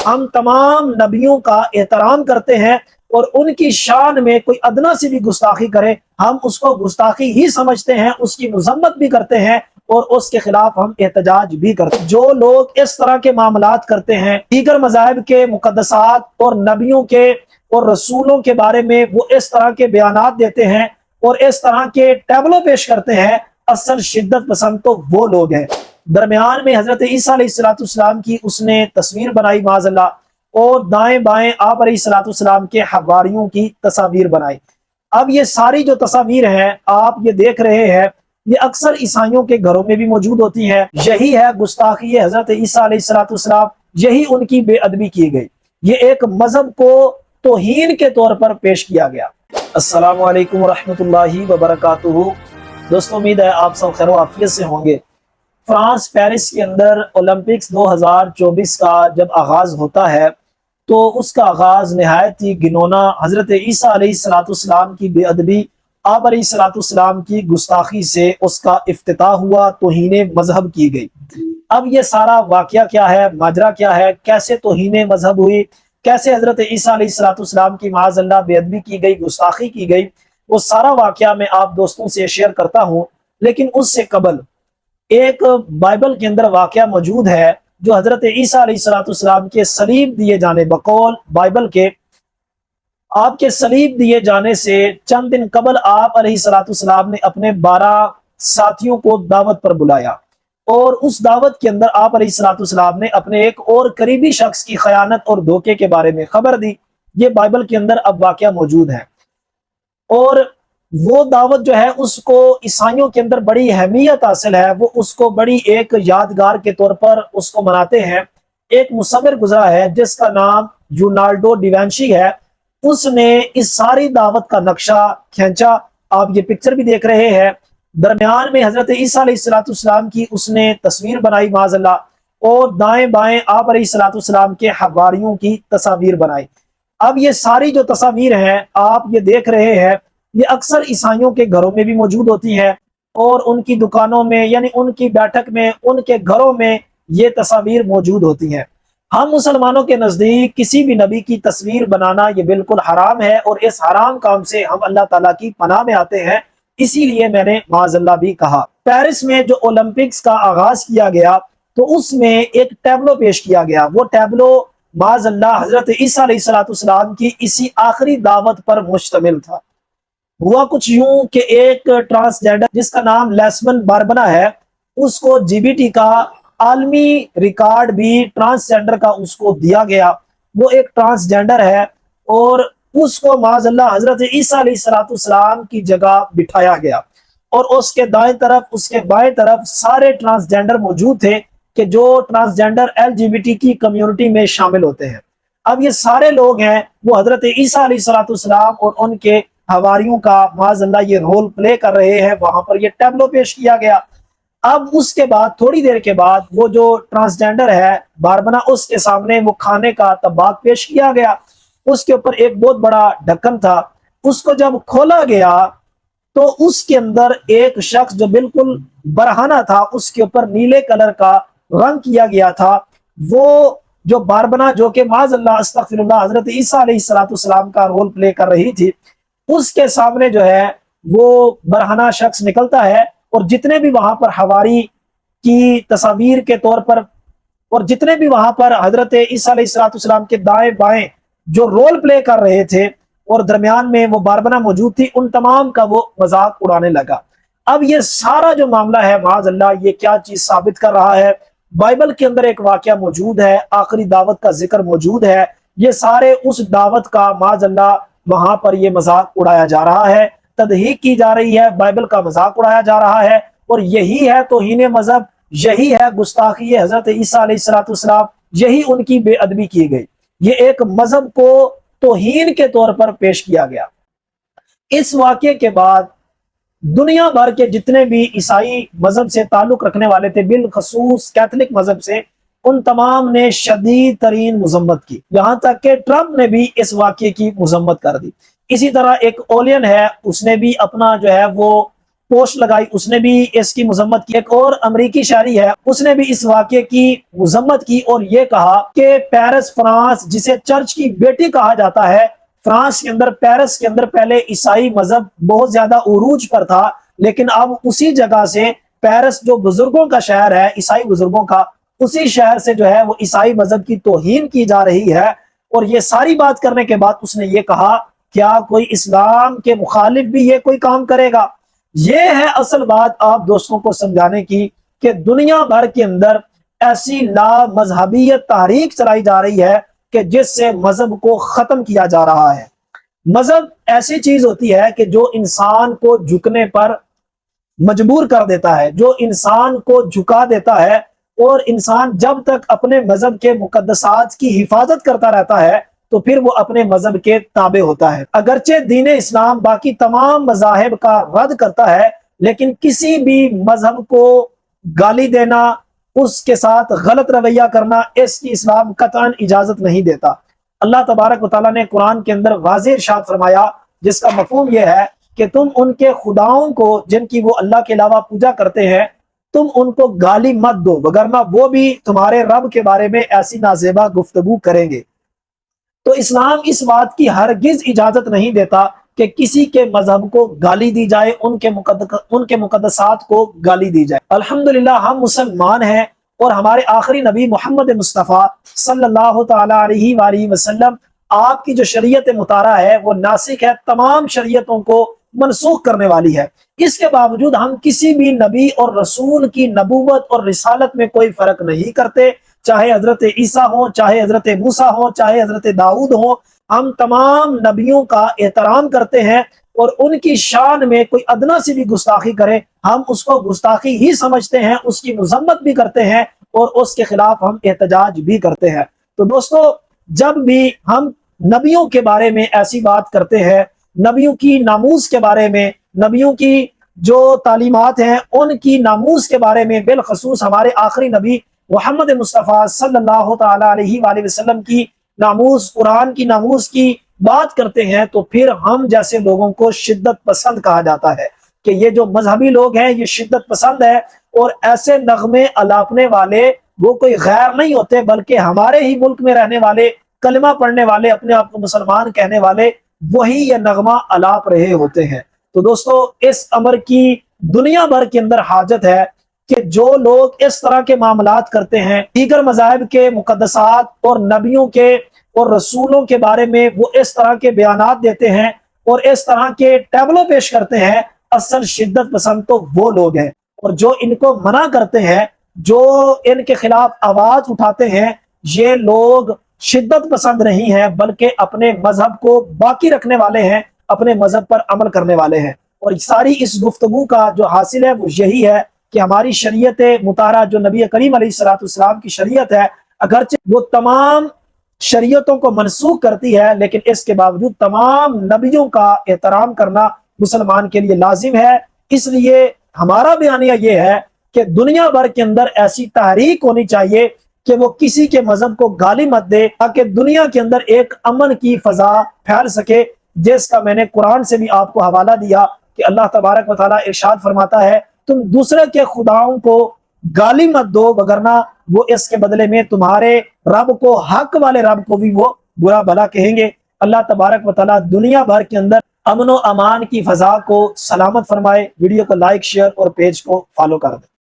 ہم تمام نبیوں کا احترام کرتے ہیں اور ان کی شان میں کوئی ادنا سی بھی گستاخی کرے ہم اس کو گستاخی ہی سمجھتے ہیں، اس کی مذمت بھی کرتے ہیں اور اس کے خلاف ہم احتجاج بھی کرتے ہیں۔ جو لوگ اس طرح کے معاملات کرتے ہیں، دیگر مذاہب کے مقدسات اور نبیوں کے اور رسولوں کے بارے میں وہ اس طرح کے بیانات دیتے ہیں اور اس طرح کے ٹیبلو پیش کرتے ہیں، اصل شدت پسند تو وہ لوگ ہیں۔ درمیان میں حضرت عیسیٰ علیہ السلام کی اس نے تصویر بنائی معاذ اللہ، اور دائیں بائیں آپ علیہ السلام کے حواریوں کی تصاویر بنائی۔ اب یہ ساری جو تصاویر ہیں آپ یہ دیکھ رہے ہیں، یہ اکثر عیسائیوں کے گھروں میں بھی موجود ہوتی ہیں۔ یہی ہے گستاخی حضرت عیسیٰ علیہ السلام، یہی ان کی بے ادبی کی گئی، یہ ایک مذہب کو توہین کے طور پر پیش کیا گیا۔ السلام علیکم ورحمۃ اللہ وبرکاتہ۔ دوستوں امید ہے آپ سب خیر و عافیت سے ہوں گے۔ فرانس پیرس کے اندر اولمپکس 2024 کا جب آغاز ہوتا ہے تو اس کا آغاز نہایت ہی گنونا حضرت عیسیٰ علیہ السلام کی بے ادبی، آپ علیہ السلام کی گستاخی سے اس کا افتتاح ہوا، توہین مذہب کی گئی۔ اب یہ سارا واقعہ کیا ہے، ماجرا کیا ہے، کیسے توہین مذہب ہوئی، کیسے حضرت عیسیٰ علیہ السلام کی معاذ اللہ بے ادبی کی گئی، گستاخی کی گئی، وہ سارا واقعہ میں آپ دوستوں سے شیئر کرتا ہوں۔ لیکن اس سے قبل ایک بائبل کے اندر واقعہ موجود ہے جو حضرت عیسیٰ علیہ السلام کے صلیب دیے جانے، بقول بائبل کے آپ کے صلیب دیے جانے سے چند دن قبل آپ علیہ السلام نے اپنے 12 ساتھیوں کو دعوت پر بلایا، اور اس دعوت کے اندر آپ علیہ السلام نے اپنے ایک اور قریبی شخص کی خیانت اور دھوکے کے بارے میں خبر دی۔ یہ بائبل کے اندر اب واقعہ موجود ہے، اور وہ دعوت جو ہے اس کو عیسائیوں کے اندر بڑی اہمیت حاصل ہے، وہ اس کو بڑی ایک یادگار کے طور پر اس کو مناتے ہیں۔ ایک مصور گزرا ہے جس کا نام یونالڈو ڈیوینشی ہے، اس نے اس ساری دعوت کا نقشہ کھینچا، آپ یہ پکچر بھی دیکھ رہے ہیں۔ درمیان میں حضرت عیسیٰ علیہ السلام کی اس نے تصویر بنائی معاذ اللہ، اور دائیں بائیں آپ علیہ السلام کے حواریوں کی تصاویر بنائی۔ اب یہ ساری جو تصاویر ہیں آپ یہ دیکھ رہے ہیں، یہ اکثر عیسائیوں کے گھروں میں بھی موجود ہوتی ہیں، اور ان کی دکانوں میں، یعنی ان کی بیٹھک میں، ان کے گھروں میں یہ تصاویر موجود ہوتی ہیں۔ ہم مسلمانوں کے نزدیک کسی بھی نبی کی تصویر بنانا یہ بالکل حرام ہے، اور اس حرام کام سے ہم اللہ تعالیٰ کی پناہ میں آتے ہیں، اسی لیے میں نے معاذ اللہ بھی کہا۔ پیرس میں جو اولمپکس کا آغاز کیا گیا تو اس میں ایک ٹیبلو پیش کیا گیا، وہ ٹیبلو معاذ اللہ حضرت عیسیٰ علیہ السلام کی اسی آخری دعوت پر مشتمل تھا۔ ہوا کچھ یوں کہ ایک ٹرانسجینڈر جس کا نام لیسمن باربنا ہے، اس کو جی بی ٹی کا عالمی ریکارڈ بھی ٹرانسجینڈر کا اس کو دیا گیا۔ وہ ایک ٹرانسجینڈر ہے، اور اس کو معاذ اللہ حضرت عیسیٰ علیہ السلام کی جگہ بٹھایا گیا، اور اس کے دائیں طرف اس کے بائیں طرف سارے ٹرانسجینڈر موجود تھے کہ جو transgender L G B T کی کمیونٹی میں شامل ہوتے ہیں۔ اب یہ سارے لوگ ہیں وہ حضرت عیسیٰ علیہ السلام اور ان کے حواریوں کا معاذ اللہ یہ رول پلے کر رہے ہیں، وہاں پر یہ ٹیبلو پیش کیا گیا۔ اب اس کے بعد تھوڑی دیر کے بعد وہ جو ٹرانسجینڈر ہے باربنا، اس کے سامنے وہ کھانے کا طبق پیش کیا گیا، اس کے اوپر ایک بہت بڑا ڈھکن تھا۔ اس کو جب کھولا گیا تو اس کے اندر ایک شخص جو بالکل برہنہ تھا، اس کے اوپر نیلے کلر کا رنگ کیا گیا تھا، وہ جو باربنا جو کہ معاذ اللہ استغفر اللہ حضرت عیسیٰ علیہ السلام کا رول پلے کر رہی تھی، اس کے سامنے جو ہے وہ برہنہ شخص نکلتا ہے، اور جتنے بھی وہاں پر حواری کی تصاویر کے طور پر، اور جتنے بھی وہاں پر حضرت عیسیٰ علیہ السلام کے دائیں بائیں جو رول پلے کر رہے تھے اور درمیان میں وہ باربنا موجود تھی، ان تمام کا وہ مذاق اڑانے لگا۔ اب یہ سارا جو معاملہ ہے معاذ اللہ یہ کیا چیز ثابت کر رہا ہے؟ بائبل کے اندر ایک واقعہ موجود ہے، آخری دعوت کا ذکر موجود ہے، یہ سارے اس دعوت کا معاذ اللہ وہاں پر یہ مذاق اڑایا جا رہا ہے، تضحیک کی جا رہی ہے، بائبل کا مذاق اڑایا جا رہا ہے، اور یہی ہے توہین مذہب، یہی ہے گستاخی حضرت عیسیٰ علیہ السلام، یہی ان کی بے ادبی کی گئی، یہ ایک مذہب کو توہین کے طور پر پیش کیا گیا۔ اس واقعے کے بعد دنیا بھر کے جتنے بھی عیسائی مذہب سے تعلق رکھنے والے تھے، بالخصوص کیتھولک مذہب سے، ان تمام نے شدید ترین مذمت کی، یہاں تک کہ ٹرمپ نے بھی اس واقعے کی مذمت کر دی۔ اسی طرح ایک اولین ہے، اس نے بھی اپنا جو ہے وہ پوسٹ لگائی، اس نے بھی اس کی مذمت کی۔ ایک اور امریکی شہری ہے، اس نے بھی اس واقعے کی مذمت کی اور یہ کہا کہ پیرس فرانس، جسے چرچ کی بیٹی کہا جاتا ہے، فرانس کے اندر، پیرس کے اندر پہلے عیسائی مذہب بہت زیادہ عروج پر تھا، لیکن اب اسی جگہ سے پیرس جو بزرگوں کا شہر ہے، عیسائی بزرگوں کا، اسی شہر سے جو ہے وہ عیسائی مذہب کی توہین کی جا رہی ہے۔ اور یہ ساری بات کرنے کے بعد اس نے یہ کہا، کیا کوئی اسلام کے مخالف بھی یہ کوئی کام کرے گا؟ یہ ہے اصل بات آپ دوستوں کو سمجھانے کی کہ دنیا بھر کے اندر ایسی لا مذہبیت تحریک چلائی جا رہی ہے کہ جس سے مذہب کو ختم کیا جا رہا ہے۔ مذہب ایسی چیز ہوتی ہے کہ جو انسان کو جھکنے پر مجبور کر دیتا ہے، جو انسان کو جھکا دیتا ہے، اور انسان جب تک اپنے مذہب کے مقدسات کی حفاظت کرتا رہتا ہے تو پھر وہ اپنے مذہب کے تابع ہوتا ہے۔ اگرچہ دین اسلام باقی تمام مذاہب کا رد کرتا ہے، لیکن کسی بھی مذہب کو گالی دینا، اس کے ساتھ غلط رویہ کرنا، اس کی اسلام قطعاً اجازت نہیں دیتا۔ اللہ تبارک و تعالیٰ نے قرآن کے اندر واضح ارشاد فرمایا، جس کا مفہوم یہ ہے کہ تم ان کے خداؤں کو جن کی وہ اللہ کے علاوہ پوجا کرتے ہیں، تم ان کو گالی مت دو، وگرنہ وہ بھی تمہارے رب کے بارے میں ایسی نازیبا گفتگو کریں گے۔ تو اسلام اس بات کی ہرگز اجازت نہیں دیتا کہ کسی کے مذہب کو گالی دی جائے، ان کے مقدسات کو گالی دی جائے۔ الحمدللہ ہم مسلمان ہیں، اور ہمارے آخری نبی محمد مصطفیٰ صلی اللہ تعالی علیہ وآلہ وسلم، آپ کی جو شریعت مطہرہ ہے وہ ناسخ ہے، تمام شریعتوں کو منسوخ کرنے والی ہے۔ اس کے باوجود ہم کسی بھی نبی اور رسول کی نبوت اور رسالت میں کوئی فرق نہیں کرتے، چاہے حضرت عیسیٰ ہوں، چاہے حضرت موسیٰ ہوں، چاہے حضرت داؤد ہوں، ہم تمام نبیوں کا احترام کرتے ہیں، اور ان کی شان میں کوئی ادنا سی بھی گستاخی کرے ہم اس کو گستاخی ہی سمجھتے ہیں، اس کی مذمت بھی کرتے ہیں، اور اس کے خلاف ہم احتجاج بھی کرتے ہیں۔ تو دوستو، جب بھی ہم نبیوں کے بارے میں ایسی بات کرتے ہیں، نبیوں کی ناموس کے بارے میں، نبیوں کی جو تعلیمات ہیں ان کی ناموس کے بارے میں، بالخصوص ہمارے آخری نبی محمد مصطفیٰ صلی اللہ تعالی علیہ وآلہ وسلم کی ناموس، قرآن کی ناموس کی بات کرتے ہیں، تو پھر ہم جیسے لوگوں کو شدت پسند کہا جاتا ہے کہ یہ جو مذہبی لوگ ہیں یہ شدت پسند ہے، اور ایسے نغمے الاپنے والے وہ کوئی غیر نہیں ہوتے، بلکہ ہمارے ہی ملک میں رہنے والے، کلمہ پڑھنے والے، اپنے آپ کو مسلمان کہنے والے، وہی یہ نغمہ الاپ رہے ہوتے ہیں۔ تو دوستو، اس امر کی دنیا بھر کے اندر حاجت ہے کہ جو لوگ اس طرح کے معاملات کرتے ہیں، دیگر مذاہب کے مقدسات اور نبیوں کے اور رسولوں کے بارے میں وہ اس طرح کے بیانات دیتے ہیں اور اس طرح کے ٹیبلو پیش کرتے ہیں، اصل شدت پسند تو وہ لوگ ہیں، اور جو ان کو منع کرتے ہیں، جو ان کے خلاف آواز اٹھاتے ہیں، یہ لوگ شدت پسند نہیں ہیں، بلکہ اپنے مذہب کو باقی رکھنے والے ہیں، اپنے مذہب پر عمل کرنے والے ہیں۔ اور ساری اس گفتگو کا جو حاصل ہے وہ یہی ہے کہ ہماری شریعت مطہرہ جو نبی کریم علیہ السلام کی شریعت ہے، اگرچہ وہ تمام شریعتوں کو منسوخ کرتی ہے، لیکن اس کے باوجود تمام نبیوں کا احترام کرنا مسلمان کے لیے لازم ہے۔ اس لیے ہمارا بیانیہ یہ ہے کہ دنیا بھر کے اندر ایسی تحریک ہونی چاہیے کہ وہ کسی کے مذہب کو گالی مت دے، تاکہ دنیا کے اندر ایک امن کی فضا پھیل سکے، جس کا میں نے قرآن سے بھی آپ کو حوالہ دیا کہ اللہ تبارک و تعالیٰ ارشاد فرماتا ہے، تم دوسرے کے خداؤں کو گالی مت دو، وگرنہ وہ اس کے بدلے میں تمہارے رب کو، حق والے رب کو بھی وہ برا بھلا کہیں گے۔ اللہ تبارک و تعالیٰ دنیا بھر کے اندر امن و امان کی فضا کو سلامت فرمائے۔ ویڈیو کو لائک، شیئر اور پیج کو فالو کر دیں۔